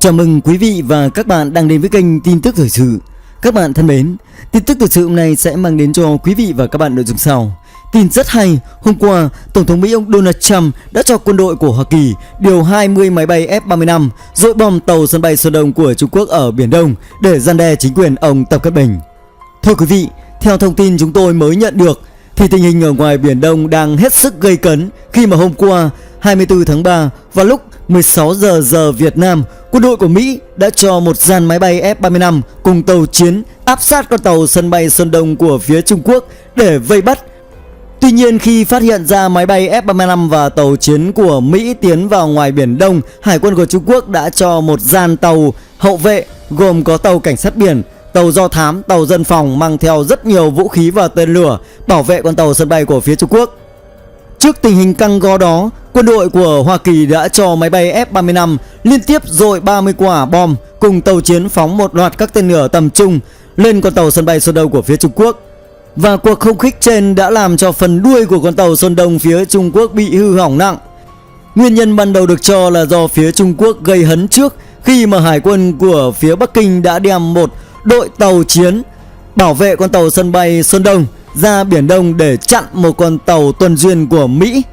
Chào mừng quý vị và các bạn đang đến với kênh tin tức thời sự. Các bạn thân mến, tin tức thời sự hôm nay sẽ mang đến cho quý vị và các bạn nội dung sau. Tin rất hay, hôm qua, Tổng thống Mỹ ông Donald Trump đã cho quân đội của Hoa Kỳ điều 20 máy bay F-35 dội bom tàu sân bay Sơn Đông của Trung Quốc ở Biển Đông để răn đe chính quyền ông Tập Cận Bình. Thưa quý vị, theo thông tin chúng tôi mới nhận được, thì tình hình ở ngoài Biển Đông đang hết sức gây cấn khi mà hôm qua 24 tháng 3 vào lúc 16 giờ Việt Nam, quân đội của Mỹ đã cho một dàn máy bay F-35 cùng tàu chiến áp sát con tàu sân bay Sơn Đông của phía Trung Quốc để vây bắt. Tuy nhiên, khi phát hiện ra máy bay F-35 và tàu chiến của Mỹ tiến vào ngoài Biển Đông, Hải quân của Trung Quốc đã cho một dàn tàu hậu vệ gồm có tàu cảnh sát biển, tàu do thám, tàu dân phòng mang theo rất nhiều vũ khí và tên lửa bảo vệ con tàu sân bay của phía Trung Quốc. Trước tình hình căng go đó, quân đội của Hoa Kỳ đã cho máy bay F-35 liên tiếp dội 30 quả bom cùng tàu chiến phóng một loạt các tên lửa tầm trung lên con tàu sân bay Sơn Đông của phía Trung Quốc. Và cuộc không kích trên đã làm cho phần đuôi của con tàu Sơn Đông phía Trung Quốc bị hư hỏng nặng. Nguyên nhân ban đầu được cho là do phía Trung Quốc gây hấn trước khi mà Hải quân của phía Bắc Kinh đã đem một đội tàu chiến bảo vệ con tàu sân bay Sơn Đông ra Biển Đông để chặn một con tàu tuần duyên của Mỹ.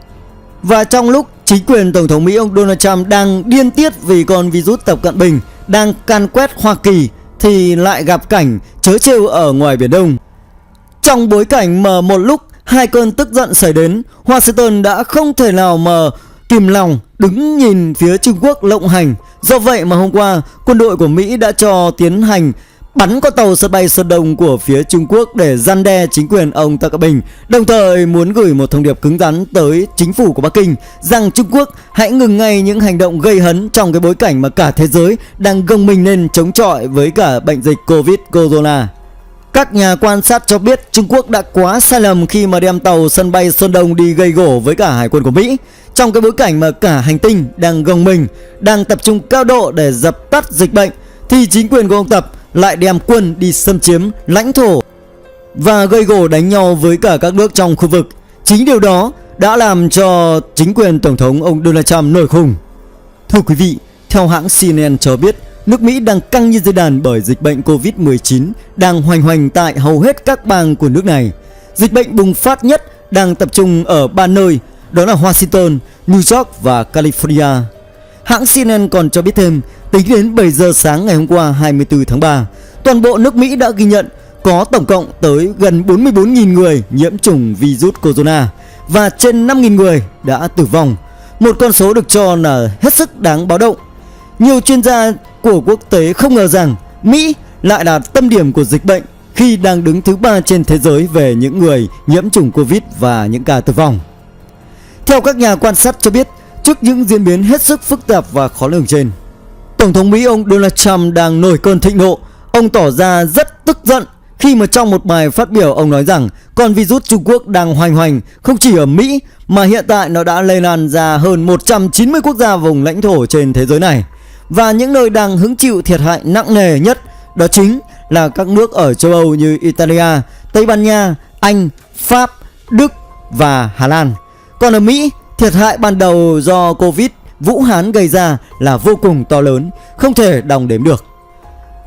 Và trong lúc chính quyền Tổng thống Mỹ ông Donald Trump đang điên tiết vì con virus Tập Cận Bình đang can quét Hoa Kỳ thì lại gặp cảnh trớ trêu ở ngoài Biển Đông. Trong bối cảnh mà một lúc hai cơn tức giận xảy đến, Washington đã không thể nào mà kìm lòng đứng nhìn phía Trung Quốc lộng hành. Do vậy mà hôm qua, quân đội của Mỹ đã cho tiến hành bắn con tàu sân bay Sơn Đông của phía Trung Quốc để răn đe chính quyền ông Tập Cận Bình, đồng thời muốn gửi một thông điệp cứng rắn tới chính phủ của Bắc Kinh rằng Trung Quốc hãy ngừng ngay những hành động gây hấn trong cái bối cảnh mà cả thế giới đang gồng mình lên chống chọi với cả bệnh dịch Covid-Corona. Các nhà quan sát cho biết Trung Quốc đã quá sai lầm khi mà đem tàu sân bay Sơn Đông đi gây gổ với cả Hải quân của Mỹ. Trong cái bối cảnh mà cả hành tinh đang gồng mình, đang tập trung cao độ để dập tắt dịch bệnh, thì chính quyền của ông Tập lại đem quân đi xâm chiếm lãnh thổ và gây gổ đánh nhau với cả các nước trong khu vực. Chính điều đó đã làm cho chính quyền Tổng thống ông Donald Trump nổi khùng. Thưa quý vị, theo hãng CNN cho biết, nước Mỹ đang căng như dây đàn bởi dịch bệnh Covid-19 đang hoành hành tại hầu hết các bang của nước này. Dịch bệnh bùng phát nhất đang tập trung ở 3 nơi, đó là Washington, New York và California. Hãng CNN còn cho biết thêm, tính đến 7 giờ sáng ngày hôm qua 24 tháng 3, toàn bộ nước Mỹ đã ghi nhận có tổng cộng tới gần 44.000 người nhiễm chủng virus corona và trên 5.000 người đã tử vong. Một con số được cho là hết sức đáng báo động. Nhiều chuyên gia của quốc tế không ngờ rằng Mỹ lại là tâm điểm của dịch bệnh khi đang đứng thứ 3 trên thế giới về những người nhiễm chủng Covid và những ca tử vong. Theo các nhà quan sát cho biết, trước những diễn biến hết sức phức tạp và khó lường trên, Tổng thống Mỹ ông Donald Trump đang nổi cơn thịnh nộ. Ông tỏ ra rất tức giận khi mà trong một bài phát biểu ông nói rằng con virus Trung Quốc đang hoành hành không chỉ ở Mỹ mà hiện tại nó đã lây lan ra hơn 190 quốc gia vùng lãnh thổ trên thế giới này. Và những nơi đang hứng chịu thiệt hại nặng nề nhất đó chính là các nước ở châu Âu như Italia, Tây Ban Nha, Anh, Pháp, Đức và Hà Lan. Còn ở Mỹ, thiệt hại ban đầu do Covid Vũ Hán gây ra là vô cùng to lớn, không thể đong đếm được.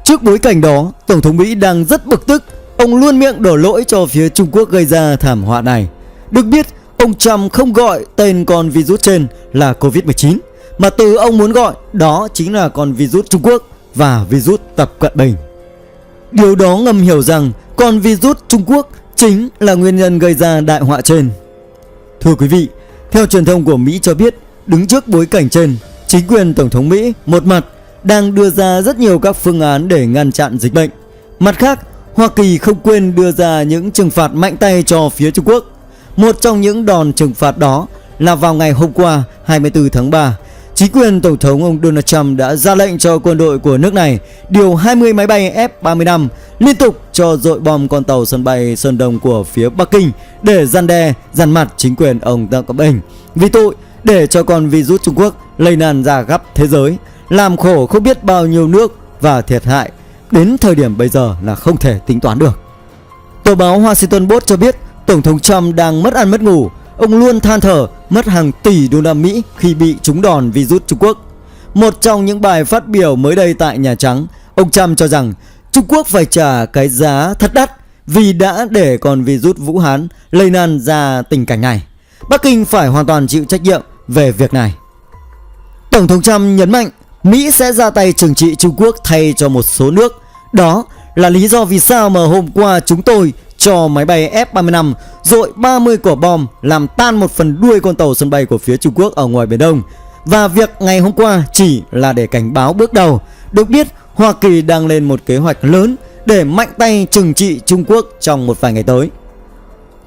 Trước bối cảnh đó, Tổng thống Mỹ đang rất bực tức. Ông luôn miệng đổ lỗi cho phía Trung Quốc gây ra thảm họa này. Được biết, ông Trump không gọi tên con virus trên là Covid-19, mà từ ông muốn gọi đó chính là con virus Trung Quốc và virus Tập Cận Bình. Điều đó ngầm hiểu rằng con virus Trung Quốc chính là nguyên nhân gây ra đại họa trên. Thưa quý vị, theo truyền thông của Mỹ cho biết, đứng trước bối cảnh trên, chính quyền Tổng thống Mỹ một mặt đang đưa ra rất nhiều các phương án để ngăn chặn dịch bệnh. Mặt khác, Hoa Kỳ không quên đưa ra những trừng phạt mạnh tay cho phía Trung Quốc. Một trong những đòn trừng phạt đó là vào ngày hôm qua 24 tháng 3, chính quyền Tổng thống ông Donald Trump đã ra lệnh cho quân đội của nước này điều 20 máy bay F-35 liên tục cho dội bom con tàu sân bay Sơn Đông của phía Bắc Kinh để răn đe, dằn mặt chính quyền ông Tập Cận Bình vì tội để cho con virus Trung Quốc lây lan ra khắp thế giới, làm khổ không biết bao nhiêu nước và thiệt hại đến thời điểm bây giờ là không thể tính toán được. Tờ báo Washington Post cho biết Tổng thống Trump đang mất ăn mất ngủ. Ông luôn than thở mất hàng tỷ đô la Mỹ khi bị trúng đòn virus Trung Quốc. một trong những bài phát biểu mới đây tại Nhà Trắng, ông Trump cho rằng Trung Quốc phải trả cái giá thật đắt vì đã để con virus Vũ Hán lây lan ra tình cảnh này. Bắc Kinh phải hoàn toàn chịu trách nhiệm về việc này. Tổng thống Trump nhấn mạnh Mỹ sẽ ra tay trừng trị Trung Quốc thay cho một số nước. Đó là lý do vì sao mà hôm qua chúng tôi cho máy bay F-35 dội 30 quả bom làm tan một phần đuôi con tàu sân bay của phía Trung Quốc ở ngoài Biển Đông. Và việc ngày hôm qua chỉ là để cảnh báo bước đầu. Được biết, Hoa Kỳ đang lên một kế hoạch lớn để mạnh tay trừng trị Trung Quốc trong một vài ngày tới.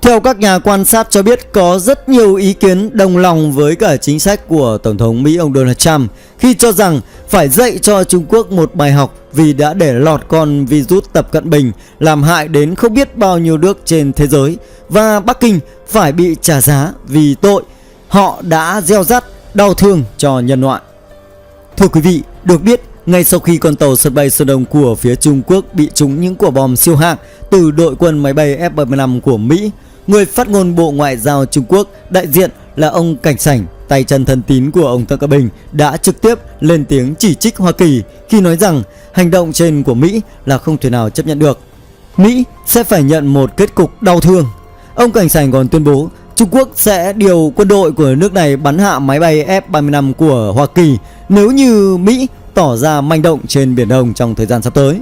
Theo các nhà quan sát cho biết, có rất nhiều ý kiến đồng lòng với cả chính sách của Tổng thống Mỹ ông Donald Trump khi cho rằng phải dạy cho Trung Quốc một bài học vì đã để lọt con virus Tập Cận Bình làm hại đến không biết bao nhiêu nước trên thế giới, và Bắc Kinh phải bị trả giá vì tội họ đã gieo rắc đau thương cho nhân loại. Thưa quý vị, được biết ngay sau khi con tàu sân bay Sơn Đông của phía Trung Quốc bị trúng những quả bom siêu hạng từ đội quân máy bay F-35 của Mỹ, người phát ngôn Bộ Ngoại giao Trung Quốc, đại diện là ông Cảnh Sảnh, tay chân thân tín của ông Tập Cận Bình, đã trực tiếp lên tiếng chỉ trích Hoa Kỳ khi nói rằng hành động trên của Mỹ là không thể nào chấp nhận được. Mỹ sẽ phải nhận một kết cục đau thương. Ông Cảnh Sảnh còn tuyên bố Trung Quốc sẽ điều quân đội của nước này bắn hạ máy bay F-35 của Hoa Kỳ nếu như Mỹ tỏ ra manh động trên Biển Đông trong thời gian sắp tới.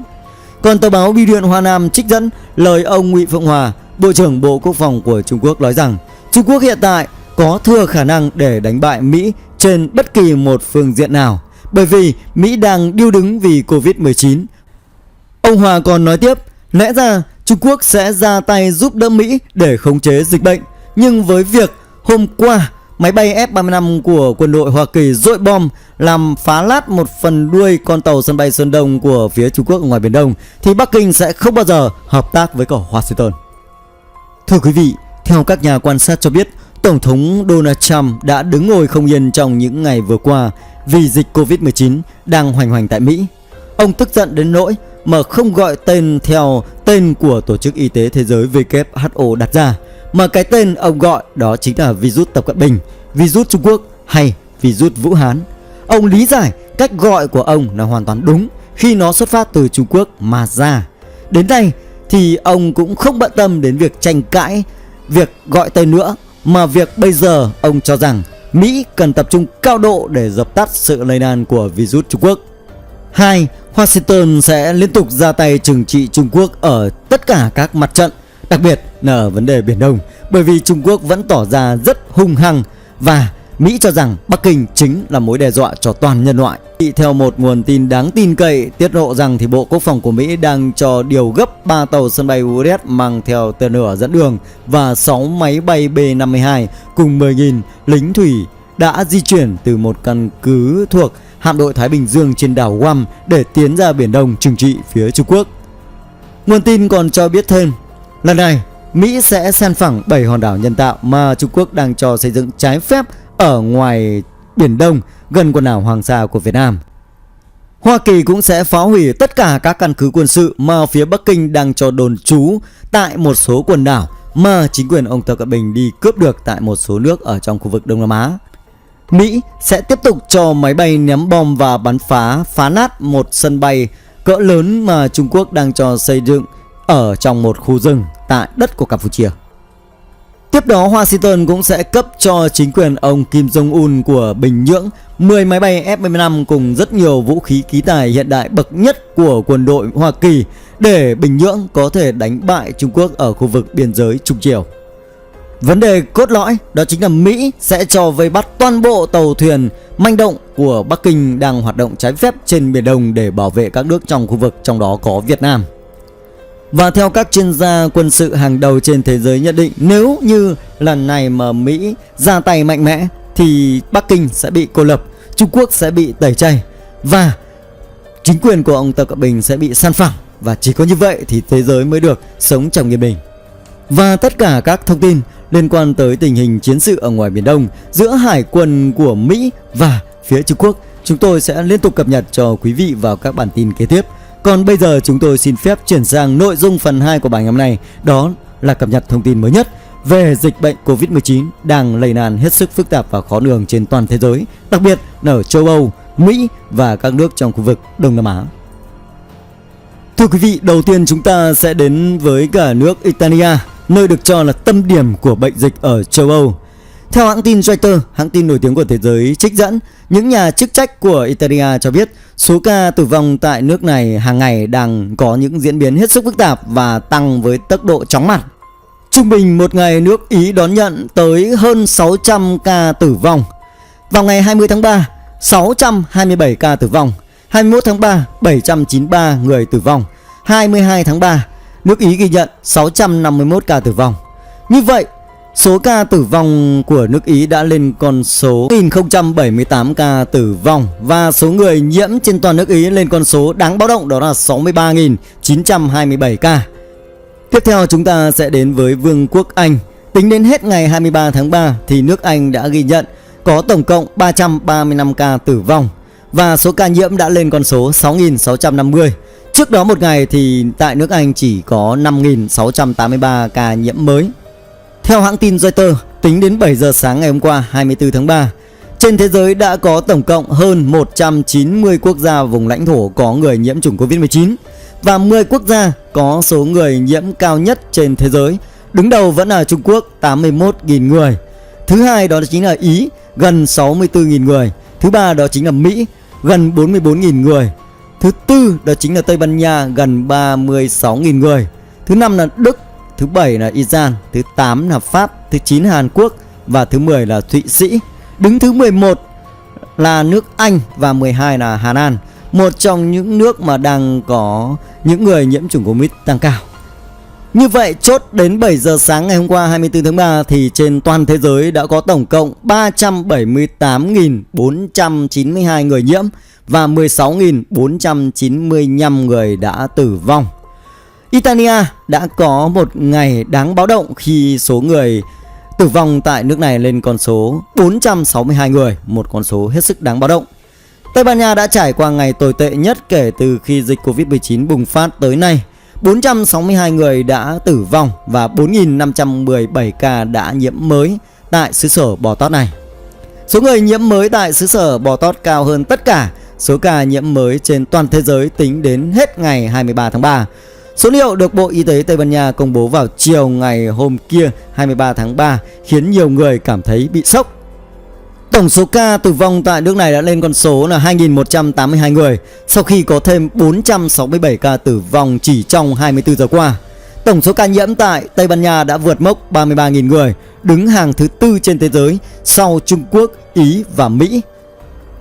Còn tờ báo Bưu điện Hoa Nam trích dẫn lời ông Ngụy Phượng Hòa, Bộ trưởng Bộ Quốc phòng của Trung Quốc nói rằng Trung Quốc hiện tại có thừa khả năng để đánh bại Mỹ trên bất kỳ một phương diện nào, bởi vì Mỹ đang điêu đứng vì Covid-19. Ông Hòa còn nói tiếp, lẽ ra Trung Quốc sẽ ra tay giúp đỡ Mỹ để khống chế dịch bệnh, nhưng với việc hôm qua máy bay F-35 của quân đội Hoa Kỳ dội bom làm phá lát một phần đuôi con tàu sân bay Sơn Đông của phía Trung Quốc ở ngoài Biển Đông, thì Bắc Kinh sẽ không bao giờ hợp tác với cả Washington. Thưa quý vị, theo các nhà quan sát cho biết, Tổng thống Donald Trump đã đứng ngồi không yên trong những ngày vừa qua vì dịch Covid-19 đang hoành hành tại Mỹ. Ông tức giận đến nỗi mà không gọi tên theo tên của Tổ chức Y tế Thế giới WHO đặt ra, mà cái tên ông gọi đó chính là virus Tập Cận Bình, virus Trung Quốc hay virus Vũ Hán. Ông lý giải cách gọi của ông là hoàn toàn đúng khi nó xuất phát từ Trung Quốc mà ra. Đến nay thì ông cũng không bận tâm đến việc tranh cãi việc gọi tên nữa, mà việc bây giờ ông cho rằng Mỹ cần tập trung cao độ để dập tắt sự lây lan của virus Trung Quốc. 2. Washington sẽ liên tục ra tay trừng trị Trung Quốc ở tất cả các mặt trận, đặc biệt là ở vấn đề Biển Đông, bởi vì Trung Quốc vẫn tỏ ra rất hung hăng và Mỹ cho rằng Bắc Kinh chính là mối đe dọa cho toàn nhân loại. Theo một nguồn tin đáng tin cậy tiết lộ rằng thì Bộ Quốc phòng của Mỹ đang cho điều gấp 3 tàu sân bay USS mang theo tên lửa dẫn đường và 6 máy bay B-52 cùng 10.000 lính thủy đã di chuyển từ một căn cứ thuộc hạm đội Thái Bình Dương trên đảo Guam để tiến ra Biển Đông trừng trị phía Trung Quốc. Nguồn tin còn cho biết thêm, lần này Mỹ sẽ san phẳng 7 hòn đảo nhân tạo mà Trung Quốc đang cho xây dựng trái phép ở ngoài Biển Đông gần quần đảo Hoàng Sa của Việt Nam. Hoa Kỳ cũng sẽ phá hủy tất cả các căn cứ quân sự mà phía Bắc Kinh đang cho đồn trú tại một số quần đảo mà chính quyền ông Tập Cận Bình đi cướp được tại một số nước ở trong khu vực Đông Nam Á. Mỹ sẽ tiếp tục cho máy bay ném bom và bắn phá nát một sân bay cỡ lớn mà Trung Quốc đang cho xây dựng ở trong một khu rừng tại đất của Campuchia. Tiếp đó, Washington cũng sẽ cấp cho chính quyền ông Kim Jong-un của Bình Nhưỡng 10 máy bay F-35 cùng rất nhiều vũ khí khí tài hiện đại bậc nhất của quân đội Hoa Kỳ để Bình Nhưỡng có thể đánh bại Trung Quốc ở khu vực biên giới Trung Triều. Vấn đề cốt lõi đó chính là Mỹ sẽ cho vây bắt toàn bộ tàu thuyền manh động của Bắc Kinh đang hoạt động trái phép trên Biển Đông để bảo vệ các nước trong khu vực, trong đó có Việt Nam. Và theo các chuyên gia quân sự hàng đầu trên thế giới nhận định, nếu như lần này mà Mỹ ra tay mạnh mẽ thì Bắc Kinh sẽ bị cô lập, Trung Quốc sẽ bị tẩy chay và chính quyền của ông Tập Cận Bình sẽ bị san phẳng, và chỉ có như vậy thì thế giới mới được sống trong yên bình. Và tất cả các thông tin liên quan tới tình hình chiến sự ở ngoài Biển Đông giữa hải quân của Mỹ và phía Trung Quốc, chúng tôi sẽ liên tục cập nhật cho quý vị vào các bản tin kế tiếp. Còn bây giờ chúng tôi xin phép chuyển sang nội dung phần 2 của bài ngày hôm nay, đó là cập nhật thông tin mới nhất về dịch bệnh Covid-19 đang lây lan hết sức phức tạp và khó lường trên toàn thế giới, đặc biệt là ở châu Âu, Mỹ và các nước trong khu vực Đông Nam Á. Thưa quý vị, đầu tiên chúng ta sẽ đến với cả nước Italia, nơi được cho là tâm điểm của bệnh dịch ở châu Âu. Theo hãng tin Reuters, hãng tin nổi tiếng của thế giới trích dẫn, những nhà chức trách của Italia cho biết số ca tử vong tại nước này hàng ngày đang có những diễn biến hết sức phức tạp và tăng với tốc độ chóng mặt. Trung bình một ngày nước Ý đón nhận tới hơn 600 ca tử vong. Vào ngày 20 tháng 3, 627 ca tử vong. 21 tháng 3, 793 người tử vong. 22 tháng 3, nước Ý ghi nhận 651 ca tử vong. Như vậy, số ca tử vong của nước Ý đã lên con số 1078 ca tử vong và số người nhiễm trên toàn nước Ý lên con số đáng báo động, đó là 63.927 ca. Tiếp theo chúng ta sẽ đến với Vương quốc Anh. Tính đến hết ngày 23 tháng 3 thì nước Anh đã ghi nhận có tổng cộng 335 ca tử vong và số ca nhiễm đã lên con số 6.650. Trước đó một ngày thì tại nước Anh chỉ có 5.683 ca nhiễm mới. Theo hãng tin Reuters, tính đến 7 giờ sáng ngày hôm qua 24 tháng 3, trên thế giới đã có tổng cộng hơn 190 quốc gia vùng lãnh thổ có người nhiễm chủng Covid-19 và 10 quốc gia có số người nhiễm cao nhất trên thế giới. Đứng đầu vẫn là Trung Quốc 81.000 người. Thứ hai đó chính là Ý gần 64.000 người. Thứ ba đó chính là Mỹ gần 44.000 người. Thứ tư đó chính là Tây Ban Nha gần 36.000 người. Thứ năm là Đức. Thứ 7 là Iran, thứ 8 là Pháp, thứ 9 là Hàn Quốc và thứ 10 là Thụy Sĩ. Đứng thứ 11 là nước Anh và 12 là Hà Lan, một trong những nước mà đang có những người nhiễm chủng Covid tăng cao. Như vậy, chốt đến 7 giờ sáng ngày hôm qua 24 tháng 3 thì trên toàn thế giới đã có tổng cộng 378.492 người nhiễm và 16.495 người đã tử vong. Italia đã có một ngày đáng báo động khi số người tử vong tại nước này lên con số 462 người, một con số hết sức đáng báo động. Tây Ban Nha đã trải qua ngày tồi tệ nhất kể từ khi dịch Covid-19 bùng phát tới nay. 462 người đã tử vong và 4.517 ca đã nhiễm mới tại xứ sở bò tót này. Số người nhiễm mới tại xứ sở bò tót cao hơn tất cả số ca nhiễm mới trên toàn thế giới tính đến hết ngày 23 tháng 3. Số liệu được Bộ Y tế Tây Ban Nha công bố vào chiều ngày hôm kia 23 tháng 3 khiến nhiều người cảm thấy bị sốc. Tổng số ca tử vong tại nước này đã lên con số là 2.182 người sau khi có thêm 467 ca tử vong chỉ trong 24 giờ qua. Tổng số ca nhiễm tại Tây Ban Nha đã vượt mốc 33.000 người, đứng hàng thứ tư trên thế giới sau Trung Quốc, Ý và Mỹ.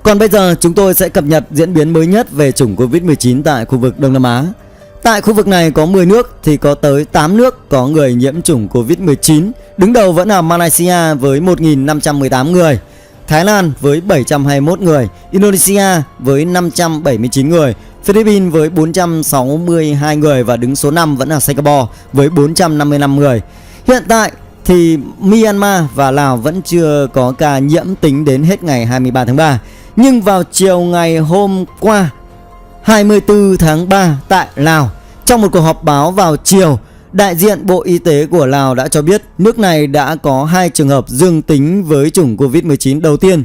Còn bây giờ chúng tôi sẽ cập nhật diễn biến mới nhất về chủng Covid-19 tại khu vực Đông Nam Á. Tại khu vực này có 10 nước thì có tới 8 nước có người nhiễm chủng Covid-19. Đứng đầu vẫn là Malaysia với 1.518 người, Thái Lan với 721 người, Indonesia với 579 người, Philippines với 462 người và đứng số 5 vẫn là Singapore với 455 người. Hiện tại thì Myanmar và Lào vẫn chưa có ca nhiễm tính đến hết ngày 23 tháng 3. Nhưng vào chiều ngày hôm qua 24 tháng 3 tại Lào, trong một cuộc họp báo vào chiều, đại diện Bộ Y tế của Lào đã cho biết nước này đã có 2 trường hợp dương tính với chủng Covid-19 đầu tiên.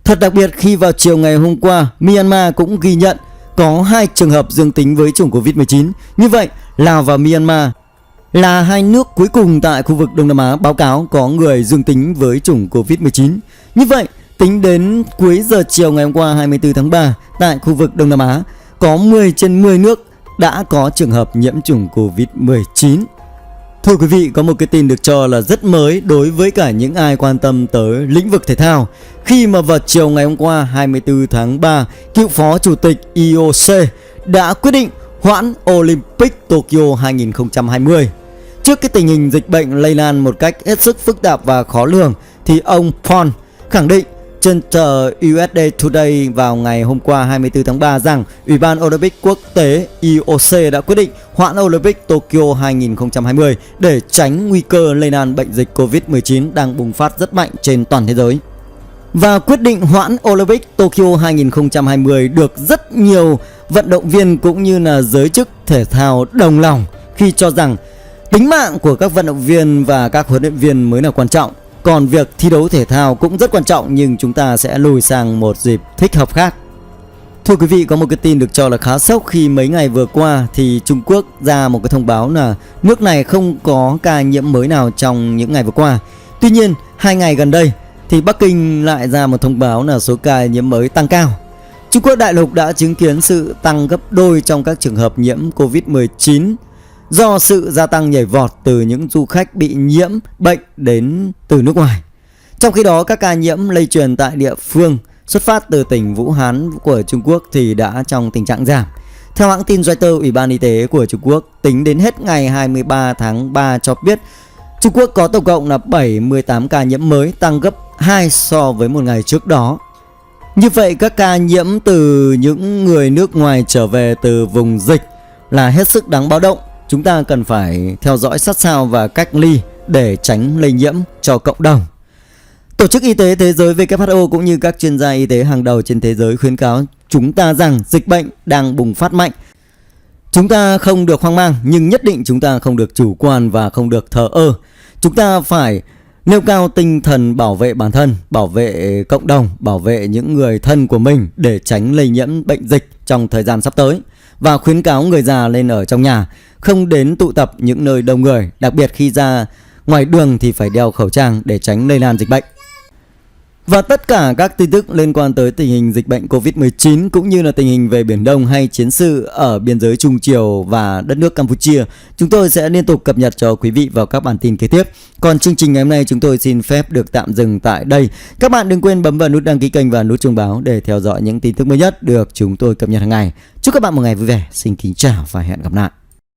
Thật đặc biệt khi vào chiều ngày hôm qua, Myanmar cũng ghi nhận có 2 trường hợp dương tính với chủng Covid-19. Như vậy, Lào và Myanmar là 2 nước cuối cùng tại khu vực Đông Nam Á báo cáo có người dương tính với chủng Covid-19. Như vậy, tính đến cuối giờ chiều ngày hôm qua 24 tháng 3 tại khu vực Đông Nam Á, có 10 trên 10 nước đã có trường hợp nhiễm chủng Covid-19. Thưa quý vị, có một cái tin được cho là rất mới đối với cả những ai quan tâm tới lĩnh vực thể thao. Khi mà vào chiều ngày hôm qua 24 tháng 3, cựu phó chủ tịch IOC đã quyết định hoãn Olympic Tokyo 2020. Trước cái tình hình dịch bệnh lây lan một cách hết sức phức tạp và khó lường thì ông Paul khẳng định trên tờ USA Today vào ngày hôm qua 24 tháng 3 rằng Ủy ban Olympic Quốc tế IOC đã quyết định hoãn Olympic Tokyo 2020 để tránh nguy cơ lây lan bệnh dịch Covid-19 đang bùng phát rất mạnh trên toàn thế giới. Và quyết định hoãn Olympic Tokyo 2020 được rất nhiều vận động viên cũng như là giới chức thể thao đồng lòng khi cho rằng tính mạng của các vận động viên và các huấn luyện viên mới là quan trọng. Còn việc thi đấu thể thao cũng rất quan trọng, nhưng chúng ta sẽ lùi sang một dịp thích hợp khác. Thưa quý vị, có một cái tin được cho là khá sốc khi mấy ngày vừa qua thì Trung Quốc ra một cái thông báo là nước này không có ca nhiễm mới nào trong những ngày vừa qua. Tuy nhiên, 2 ngày gần đây thì Bắc Kinh lại ra một thông báo là số ca nhiễm mới tăng cao. Trung Quốc đại lục đã chứng kiến sự tăng gấp đôi trong các trường hợp nhiễm Covid-19 do sự gia tăng nhảy vọt từ những du khách bị nhiễm bệnh đến từ nước ngoài. Trong khi đó, các ca nhiễm lây truyền tại địa phương xuất phát từ tỉnh Vũ Hán của Trung Quốc thì đã trong tình trạng giảm. Theo hãng tin Reuters, Ủy ban Y tế của Trung Quốc tính đến hết ngày 23 tháng 3 cho biết Trung Quốc có tổng cộng là 78 ca nhiễm mới, tăng gấp 2 so với một ngày trước đó. Như vậy, các ca nhiễm từ những người nước ngoài trở về từ vùng dịch là hết sức đáng báo động. Chúng ta cần phải theo dõi sát sao và cách ly để tránh lây nhiễm cho cộng đồng. Tổ chức Y tế Thế giới WHO cũng như các chuyên gia y tế hàng đầu trên thế giới khuyến cáo chúng ta rằng dịch bệnh đang bùng phát mạnh. Chúng ta không được hoang mang, nhưng nhất định chúng ta không được chủ quan và không được thờ ơ. Chúng ta phải nêu cao tinh thần bảo vệ bản thân, bảo vệ cộng đồng, bảo vệ những người thân của mình để tránh lây nhiễm bệnh dịch trong thời gian sắp tới. Và khuyến cáo người già nên ở trong nhà, không đến tụ tập những nơi đông người, đặc biệt khi ra ngoài đường thì phải đeo khẩu trang để tránh lây lan dịch bệnh. Và tất cả các tin tức liên quan tới tình hình dịch bệnh Covid-19 cũng như là tình hình về Biển Đông hay chiến sự ở biên giới Trung Triều và đất nước Campuchia, chúng tôi sẽ liên tục cập nhật cho quý vị vào các bản tin kế tiếp. Còn chương trình ngày hôm nay chúng tôi xin phép được tạm dừng tại đây. Các bạn đừng quên bấm vào nút đăng ký kênh và nút chuông báo để theo dõi những tin tức mới nhất được chúng tôi cập nhật hàng ngày. Chúc các bạn một ngày vui vẻ. Xin kính chào và hẹn gặp lại.